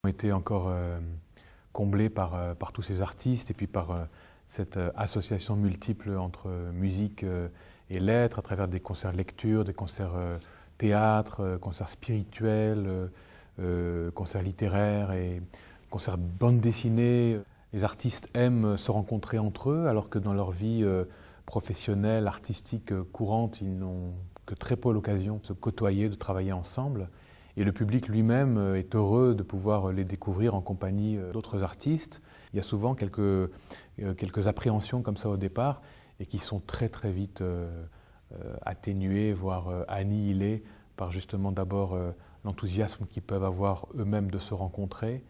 Ont été encore comblés par tous ces artistes et puis par cette association multiple entre musique et lettres à travers des concerts lecture, des concerts théâtre, concerts spirituels, concerts littéraires et concerts bande dessinée. Les artistes aiment se rencontrer entre eux alors que dans leur vie professionnelle, artistique courante, ils n'ont que très peu l'occasion de se côtoyer, de travailler ensemble. Et le public lui-même est heureux de pouvoir les découvrir en compagnie d'autres artistes. Il y a souvent quelques appréhensions comme ça au départ et qui sont très très vite atténuées, voire annihilées par justement d'abord l'enthousiasme qu'ils peuvent avoir eux-mêmes de se rencontrer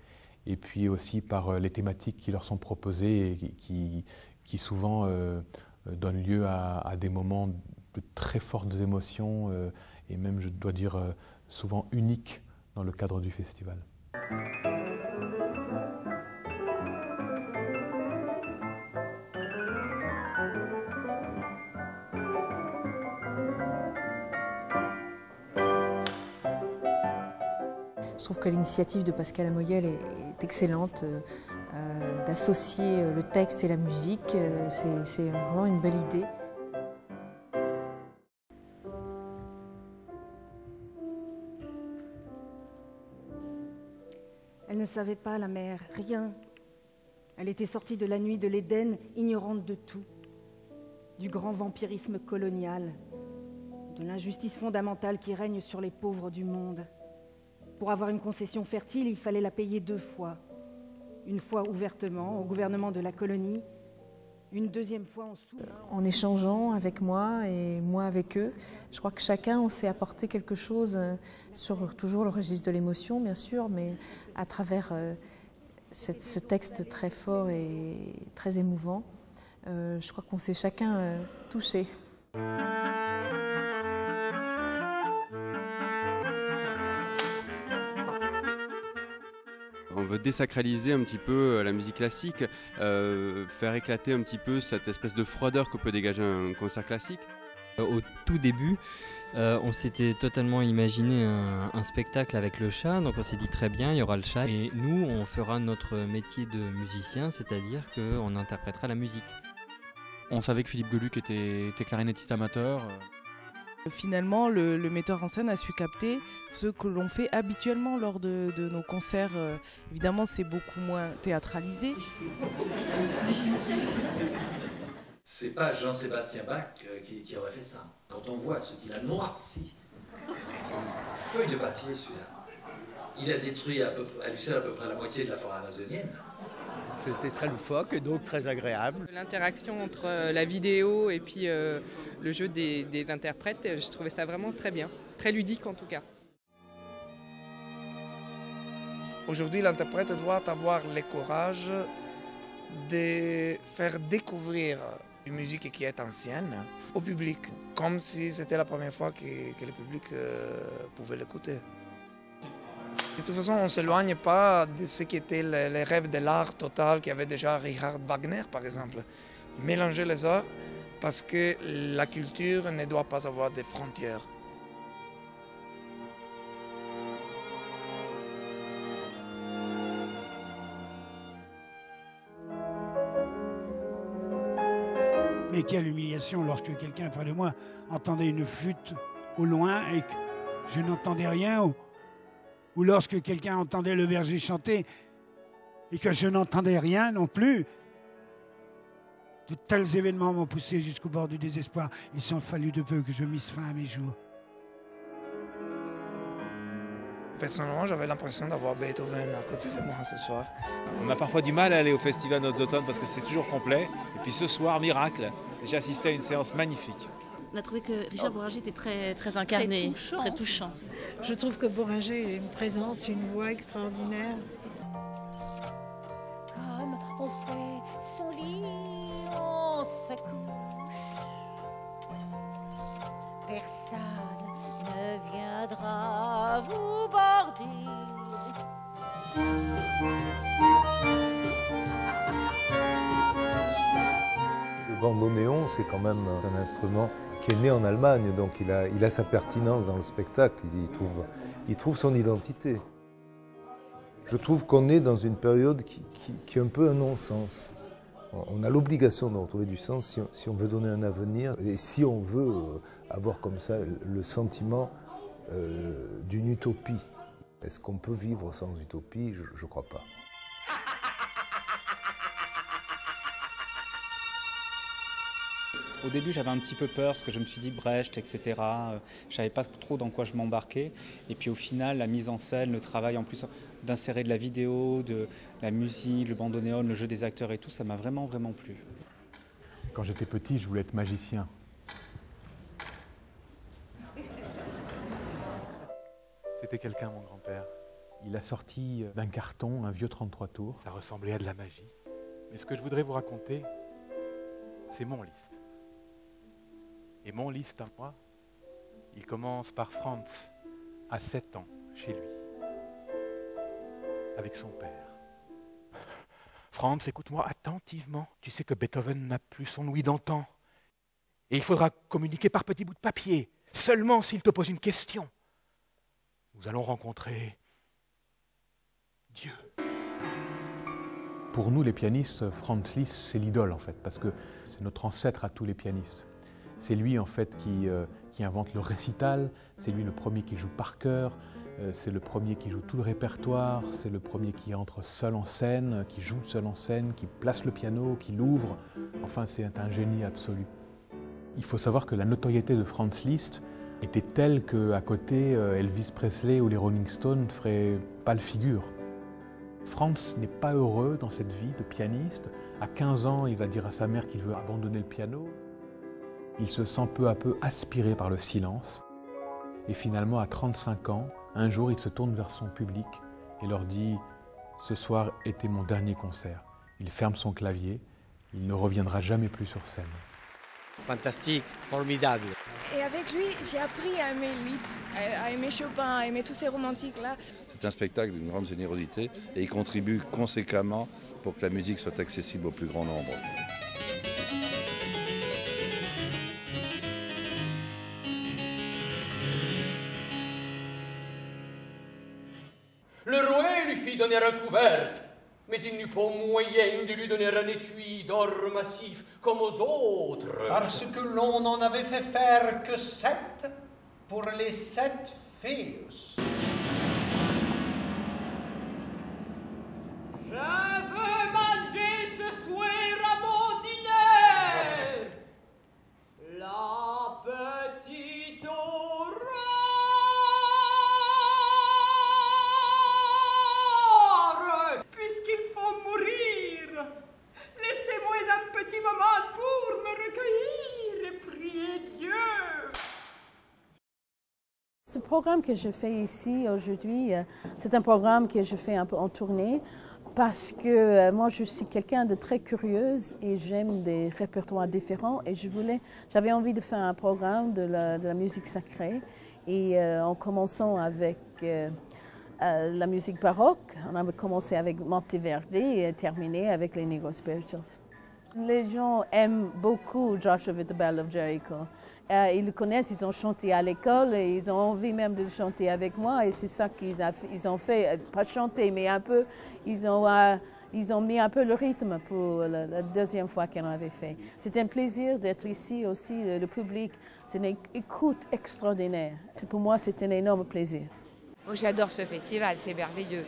et puis aussi par les thématiques qui leur sont proposées et qui souvent donnent lieu à des moments de très fortes émotions et même, je dois dire, souvent uniques dans le cadre du festival. Je trouve que l'initiative de Pascal Amoyel est excellente, d'associer le texte et la musique, c'est vraiment une belle idée. Elle ne savait pas, la mère, rien. Elle était sortie de la nuit de l'Éden, ignorante de tout, du grand vampirisme colonial, de l'injustice fondamentale qui règne sur les pauvres du monde. Pour avoir une concession fertile, il fallait la payer 2 fois. Une fois ouvertement au gouvernement de la colonie, une deuxième fois en sous. En échangeant avec moi et moi avec eux, je crois que chacun on s'est apporté quelque chose sur toujours le registre de l'émotion bien sûr, mais à travers ce texte très fort et très émouvant, je crois qu'on s'est chacun touché. On veut désacraliser un petit peu la musique classique, faire éclater un petit peu cette espèce de froideur que peut dégager un concert classique. Au tout début, on s'était totalement imaginé un spectacle avec le chat, donc on s'est dit très bien, il y aura le chat. Et nous, on fera notre métier de musicien, c'est-à-dire qu'on interprétera la musique. On savait que Philippe Geluck était clarinettiste amateur. Finalement, le metteur en scène a su capter ce que l'on fait habituellement lors de nos concerts. Évidemment, c'est beaucoup moins théâtralisé. C'est pas Jean-Sébastien Bach qui aurait fait ça. Quand on voit ce qu'il a noirci, une feuille de papier celui-là, il a détruit à lui seul à peu près la moitié de la forêt amazonienne. C'était très loufoque et donc très agréable. L'interaction entre la vidéo et puis le jeu des interprètes, je trouvais ça vraiment très bien, très ludique en tout cas. Aujourd'hui, l'interprète doit avoir le courage de faire découvrir une musique qui est ancienne au public, comme si c'était la première fois que le public pouvait l'écouter. De toute façon, on ne s'éloigne pas de ce qui était les rêves de l'art total qu'avait déjà Richard Wagner, par exemple. Mélanger les arts parce que la culture ne doit pas avoir de frontières. Mais quelle humiliation lorsque quelqu'un près de moi entendait une flûte au loin et que je n'entendais rien, ou lorsque quelqu'un entendait le berger chanter et que je n'entendais rien non plus. De tels événements m'ont poussé jusqu'au bord du désespoir. Il s'en fallut de peu que je misse fin à mes jours. Personnellement, j'avais l'impression d'avoir Beethoven à côté de moi ce soir. On a parfois du mal à aller au Festival d'automne parce que c'est toujours complet. Et puis ce soir, miracle, j'ai assisté à une séance magnifique. On a trouvé que Richard Bohringer était très incarné, très touchant. Je trouve que Bohringer a une présence, une voix extraordinaire. Comme on fait son lit, on se couche. Personne ne viendra vous border. Le bandoneon, c'est quand même un instrument qui est né en Allemagne, donc il a sa pertinence dans le spectacle, il trouve son identité. Je trouve qu'on est dans une période qui est un peu un non-sens. On a l'obligation de retrouver du sens si on veut donner un avenir et si on veut avoir comme ça le sentiment d'une utopie. Est-ce qu'on peut vivre sans utopie? Je ne crois pas. Au début, j'avais un petit peu peur parce que je me suis dit Brecht, etc. Je ne savais pas trop dans quoi je m'embarquais. Et puis au final, la mise en scène, le travail en plus d'insérer de la vidéo, de la musique, le bandoneon, le jeu des acteurs et tout, ça m'a vraiment, vraiment plu. Quand j'étais petit, je voulais être magicien. C'était quelqu'un, mon grand-père. Il a sorti d'un carton un vieux 33 tours. Ça ressemblait à de la magie. Mais ce que je voudrais vous raconter, c'est mon Liszt. Et mon Liszt à moi, il commence par Franz, à 7 ans, chez lui, avec son père. Franz, écoute-moi attentivement. Tu sais que Beethoven n'a plus son ouïe d'antan. Et il faudra communiquer par petits bouts de papier, seulement s'il te pose une question. Nous allons rencontrer Dieu. Pour nous, les pianistes, Franz Liszt, c'est l'idole, en fait, parce que c'est notre ancêtre à tous les pianistes. C'est lui, en fait, qui invente le récital, c'est lui le premier qui joue par cœur, c'est le premier qui joue tout le répertoire, c'est le premier qui entre seul en scène, qui joue seul en scène, qui place le piano, qui l'ouvre. Enfin, c'est un génie absolu. Il faut savoir que la notoriété de Franz Liszt était telle qu'à côté, Elvis Presley ou les Rolling Stones ne feraient pas le figure. Franz n'est pas heureux dans cette vie de pianiste. À 15 ans, il va dire à sa mère qu'il veut abandonner le piano. Il se sent peu à peu aspiré par le silence. Et finalement, à 35 ans, un jour, il se tourne vers son public et leur dit « Ce soir était mon dernier concert ». Il ferme son clavier, il ne reviendra jamais plus sur scène. Fantastique, formidable. Et avec lui, j'ai appris à aimer Liszt, à aimer Chopin, à aimer tous ces romantiques-là. C'est un spectacle d'une grande générosité et il contribue conséquemment pour que la musique soit accessible au plus grand nombre. Le roi lui fit donner un couvert, mais il n'eut pas moyen de lui donner un étui d'or massif comme aux autres. Parce que l'on n'en avait fait faire que 7 pour les 7 Phéus. Je veux manger ce soir à mon dîner la petite aurore. Puisqu'il faut mourir, laissez-moi un petit moment pour me recueillir et prier Dieu. Ce programme que je fais ici aujourd'hui, c'est un programme que je fais un peu en tournée parce que moi je suis quelqu'un de très curieuse et j'aime des répertoires différents et j'avais envie de faire un programme de la musique sacrée et en commençant avec la musique baroque, on a commencé avec Monteverdi et terminé avec les Negro Spirituals. Les gens aiment beaucoup Joshua with the Bell of Jericho. Ils le connaissent, ils ont chanté à l'école et ils ont envie même de le chanter avec moi et c'est ça qu'ils ont fait, pas chanter mais un peu, ils ont mis un peu le rythme pour la deuxième fois qu'on avait fait. C'est un plaisir d'être ici aussi, le public, c'est une écoute extraordinaire. Pour moi c'est un énorme plaisir. J'adore ce festival, c'est merveilleux.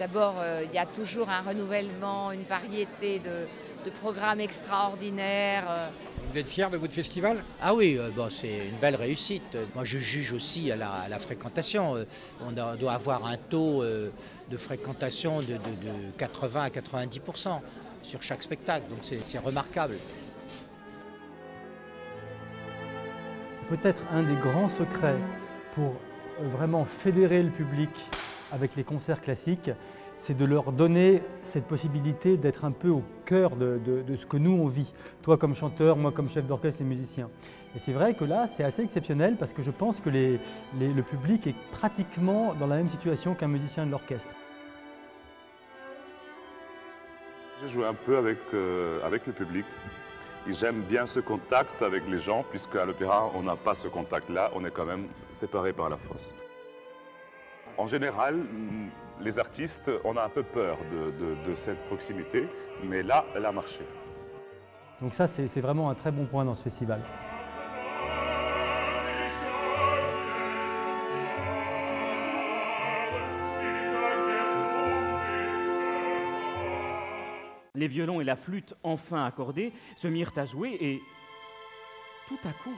D'abord, il y a toujours un renouvellement, une variété de programmes extraordinaires. Vous êtes fier de votre festival? Ah oui, bon, c'est une belle réussite. Moi, je juge aussi à la fréquentation. On doit avoir un taux de fréquentation de 80 à 90% sur chaque spectacle, donc c'est remarquable. Peut-être un des grands secrets pour vraiment fédérer le public avec les concerts classiques, c'est de leur donner cette possibilité d'être un peu au cœur de ce que nous on vit. Toi comme chanteur, moi comme chef d'orchestre et musicien. Et c'est vrai que là, c'est assez exceptionnel parce que je pense que le public est pratiquement dans la même situation qu'un musicien de l'orchestre. Je joue un peu avec le public. Et j'aime bien ce contact avec les gens, puisqu'à l'opéra, on n'a pas ce contact-là, on est quand même séparés par la fosse. En général, les artistes, on a un peu peur de cette proximité, mais là, elle a marché. Donc ça, c'est vraiment un très bon point dans ce festival. Les violons et la flûte, enfin accordés, se mirent à jouer et, tout à coup,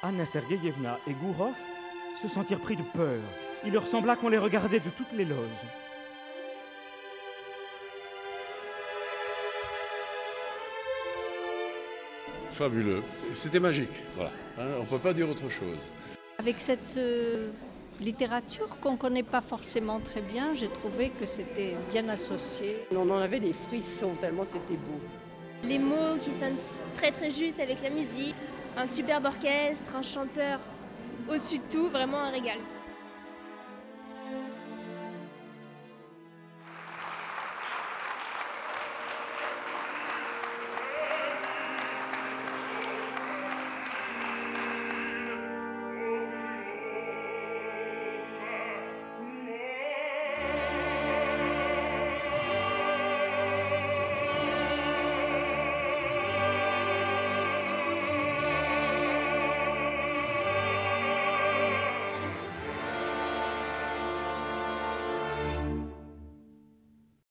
Anna Sergeyevna et Gourov se sentirent pris de peur. Il leur sembla qu'on les regardait de toutes les loges. Fabuleux. C'était magique, voilà. On ne peut pas dire autre chose. Avec cette littérature qu'on ne connaît pas forcément très bien, j'ai trouvé que c'était bien associé. On en avait les frissons tellement c'était beau. Les mots qui sonnent très très justes avec la musique, un superbe orchestre, un chanteur au-dessus de tout, vraiment un régal.